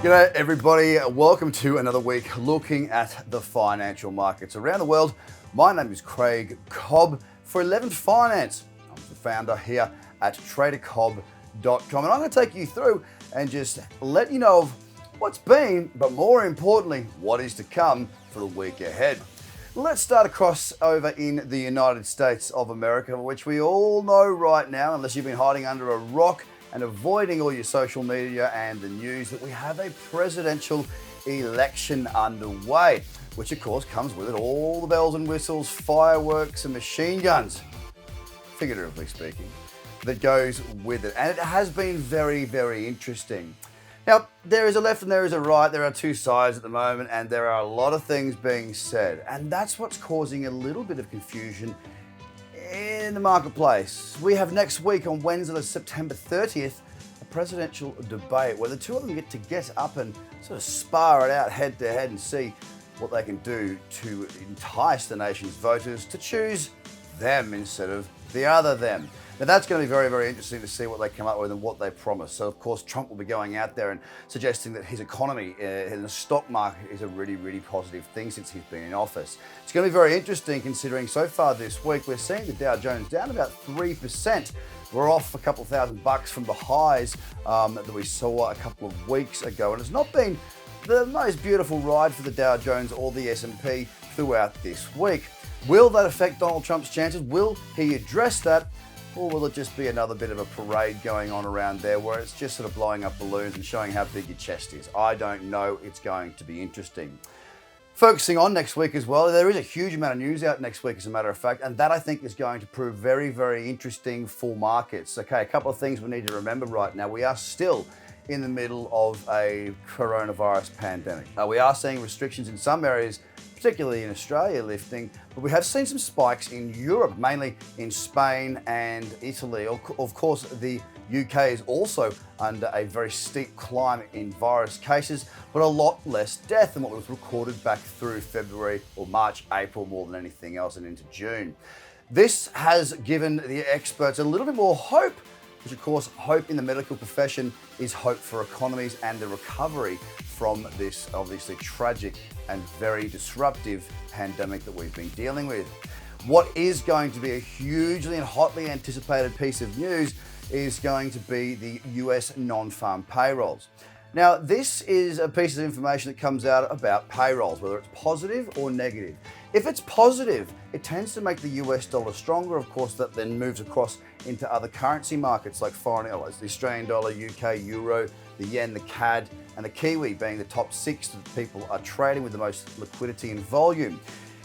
G'day everybody, welcome to another week looking at the financial markets around the world. My name is Craig Cobb for 11th Finance. I'm the founder here at tradercobb.com, and I'm going to take you through and just let you know of what's been, but more importantly, what is to come for the week ahead. Let's start across over in the United States of America, which we all know right now, unless you've been hiding under a rock and avoiding all your social media and the news, that we have a presidential election underway, which of course comes with it all the bells and whistles, fireworks and machine guns, figuratively speaking, that goes with it. And it has been very, very interesting. Now, there is a left and there is a right. There are two sides at the moment, and there are a lot of things being said. And that's what's causing a little bit of confusion in the marketplace. We have next week on Wednesday, September 30th, a presidential debate where the two of them get up and sort of spar it out head to head and see what they can do to entice the nation's voters to choose them instead of the other them. Now that's going to be very, very interesting to see what they come up with and what they promise. So of course Trump will be going out there and suggesting that his economy and the stock market is a really, really positive thing since he's been in office. It's going to be very interesting considering so far this week we're seeing the Dow Jones down about 3%. We're off a couple $1,000 from the highs that we saw a couple of weeks ago, and it's not been the most beautiful ride for the Dow Jones or the S&P throughout this week. Will that affect Donald Trump's chances? Will he address that? Or will it just be another bit of a parade going on around there where it's just sort of blowing up balloons and showing how big your chest is? I don't know. It's going to be interesting. Focusing on next week as well, there is a huge amount of news out next week, as a matter of fact, and that I think is going to prove very, very interesting for markets. Okay, a couple of things we need to remember right now. We are still in the middle of a coronavirus pandemic. We are seeing restrictions in some areas, particularly in Australia, lifting, but we have seen some spikes in Europe, mainly in Spain and Italy. Of course, the UK is also under a very steep climb in virus cases, but a lot less death than what was recorded back through February or March, April, more than anything else, and into June. This has given the experts a little bit more hope, which of course, hope in the medical profession is hope for economies and the recovery from this obviously tragic and very disruptive pandemic that we've been dealing with. What is going to be a hugely and hotly anticipated piece of news is going to be the US non-farm payrolls. Now, this is a piece of information that comes out about payrolls, whether it's positive or negative. If it's positive, it tends to make the US dollar stronger. Of course, that then moves across into other currency markets like foreign, like the Australian dollar, UK, euro, the yen, the CAD, and the Kiwi being the top six that people are trading with the most liquidity and volume.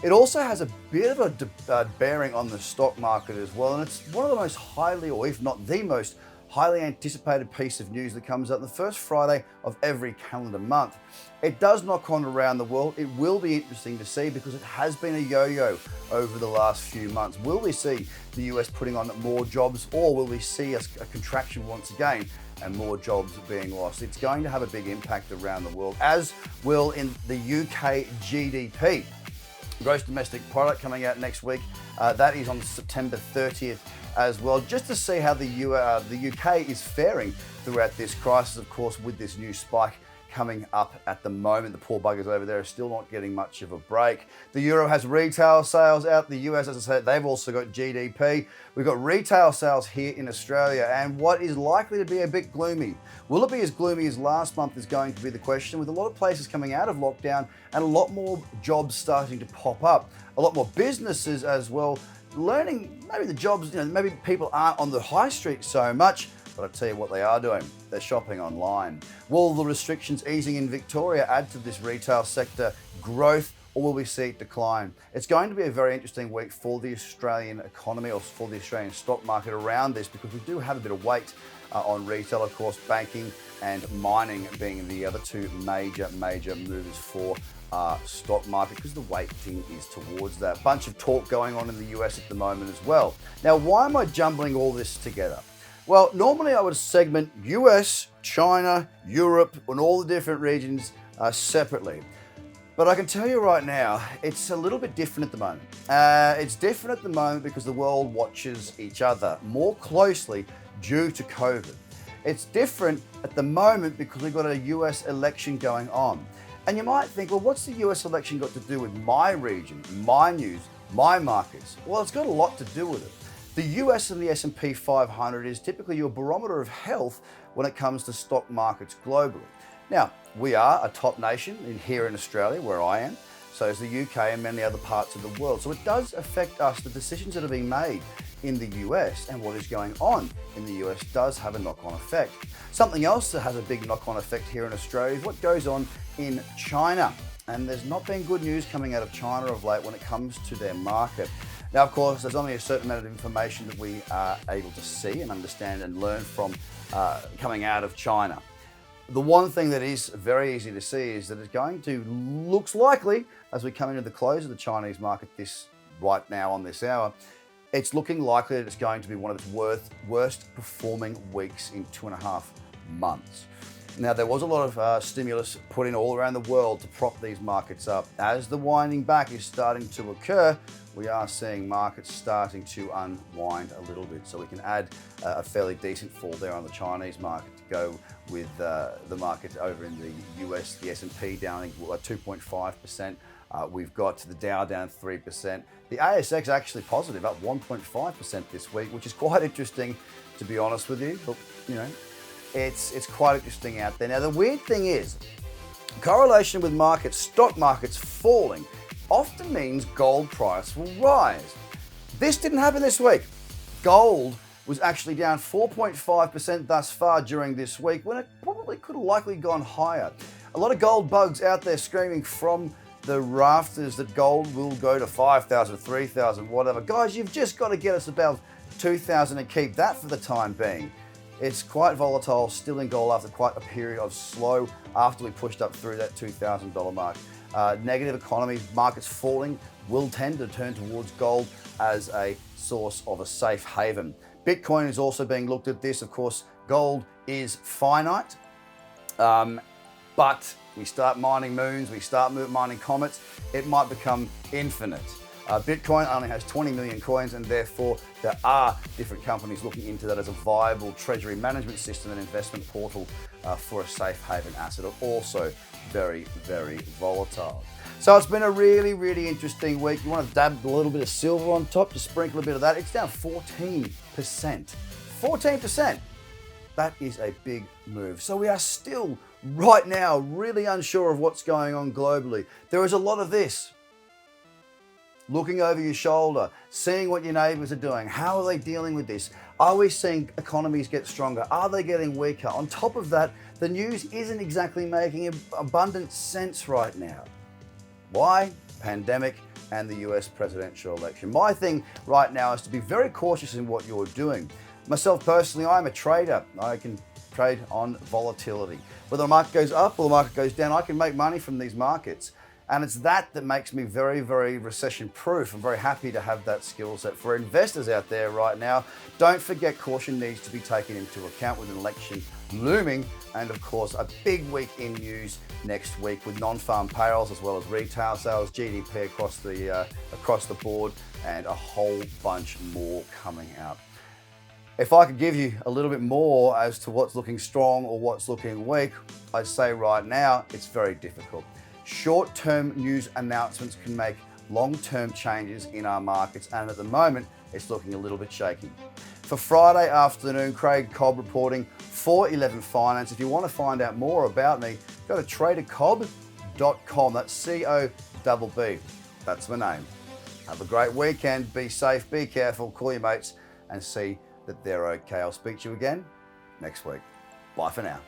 It also has a bit of a bearing on the stock market as well, and it's one of the most highly, or if not the most highly anticipated piece of news that comes out the first Friday of every calendar month. It does knock on around the world. It will be interesting to see because it has been a yo-yo over the last few months. Will we see the US putting on more jobs, or will we see a contraction once again and more jobs being lost? It's going to have a big impact around the world, as will in the UK GDP. Gross domestic product coming out next week. That is on September 30th as well, just to see how the UK is faring throughout this crisis, of course, with this new spike coming up at the moment. The poor buggers over there are still not getting much of a break. The euro has retail sales out. The US, as I said, they've also got GDP. We've got retail sales here in Australia, and what is likely to be a bit gloomy. Will it be as gloomy as last month is going to be the question, with a lot of places coming out of lockdown and a lot more jobs starting to pop up. A lot more businesses as well learning maybe the jobs, maybe people aren't on the high street so much, but I tell you what they are doing, they're shopping online. Will the restrictions easing in Victoria add to this retail sector growth, or will we see it decline? It's going to be a very interesting week for the Australian economy, or for the Australian stock market around this, because we do have a bit of weight on retail, of course, banking and mining being the other two major movers for stock market, because the weighting is towards that. Bunch of talk going on in the US at the moment as well. Now, why am I jumbling all this together? Well, normally I would segment US, China, Europe, and all the different regions separately. But I can tell you right now, it's a little bit different at the moment. It's different at the moment because the world watches each other more closely due to COVID. It's different at the moment because we've got a US election going on. And you might think, well, what's the US election got to do with my region, my news, my markets? Well, it's got a lot to do with it. The US and the S&P 500 is typically your barometer of health when it comes to stock markets globally. Now, we are a top nation here in Australia, where I am. So is the UK and many other parts of the world. So it does affect us. The decisions that are being made in the US and what is going on in the US does have a knock-on effect. Something else that has a big knock-on effect here in Australia is what goes on in China. And there's not been good news coming out of China of late when it comes to their market. Now, of course, there's only a certain amount of information that we are able to see and understand and learn from coming out of China. The one thing that is very easy to see is that it's going to, looks likely, as we come into the close of the Chinese market right now on this hour, it's looking likely that it's going to be one of its worst performing weeks in 2.5 months. Now, there was a lot of stimulus put in all around the world to prop these markets up. As the winding back is starting to occur, we are seeing markets starting to unwind a little bit. So we can add a fairly decent fall there on the Chinese market to go with the market over in the US, the S&P down 2.5%. We've got the Dow down 3%. The ASX actually positive, up 1.5% this week, which is quite interesting, to be honest with you. But, you know, it's quite interesting out there. Now, the weird thing is, correlation with markets, stock markets falling, often means gold price will rise. This didn't happen this week. Gold was actually down 4.5% thus far during this week, when it probably could have likely gone higher. A lot of gold bugs out there screaming from the rafters that gold will go to 5,000, 3,000, whatever. Guys, you've just got to get us above 2,000 and keep that for the time being. It's quite volatile still in gold after quite a period of slow after we pushed up through that $2,000 mark. Negative economy, markets falling, will tend to turn towards gold as a source of a safe haven. Bitcoin is also being looked at this. Of course, gold is finite, but we start mining moons, we start mining comets, it might become infinite. Bitcoin only has 20 million coins, and therefore there are different companies looking into that as a viable treasury management system and investment portal for a safe haven asset. Also very, very volatile. So it's been a really, really interesting week. You want to dab a little bit of silver on top to sprinkle a bit of that. It's down 14%. 14%. That is a big move. So we are still right now really unsure of what's going on globally. There is a lot of this. Looking over your shoulder, seeing what your neighbors are doing. How are they dealing with this? Are we seeing economies get stronger? Are they getting weaker? On top of that, the news isn't exactly making abundant sense right now. Why? Pandemic and the US presidential election. My thing right now is to be very cautious in what you're doing. Myself personally, I'm a trader. I can trade on volatility. Whether the market goes up or the market goes down, I can make money from these markets. And it's that makes me very, very recession proof. I'm very happy to have that skill set. For investors out there right now, don't forget caution needs to be taken into account with an election looming, and of course a big week in news next week with non-farm payrolls as well as retail sales, GDP across the board, and a whole bunch more coming out. If I could give you a little bit more as to what's looking strong or what's looking weak, I'd say right now it's very difficult. Short-term news announcements can make long-term changes in our markets, and at the moment, it's looking a little bit shaky. For Friday afternoon, Craig Cobb reporting for 11 Finance. If you want to find out more about me, go to tradercobb.com. That's C-O-B-B. That's my name. Have a great weekend. Be safe, be careful, call your mates, and see that they're okay. I'll speak to you again next week. Bye for now.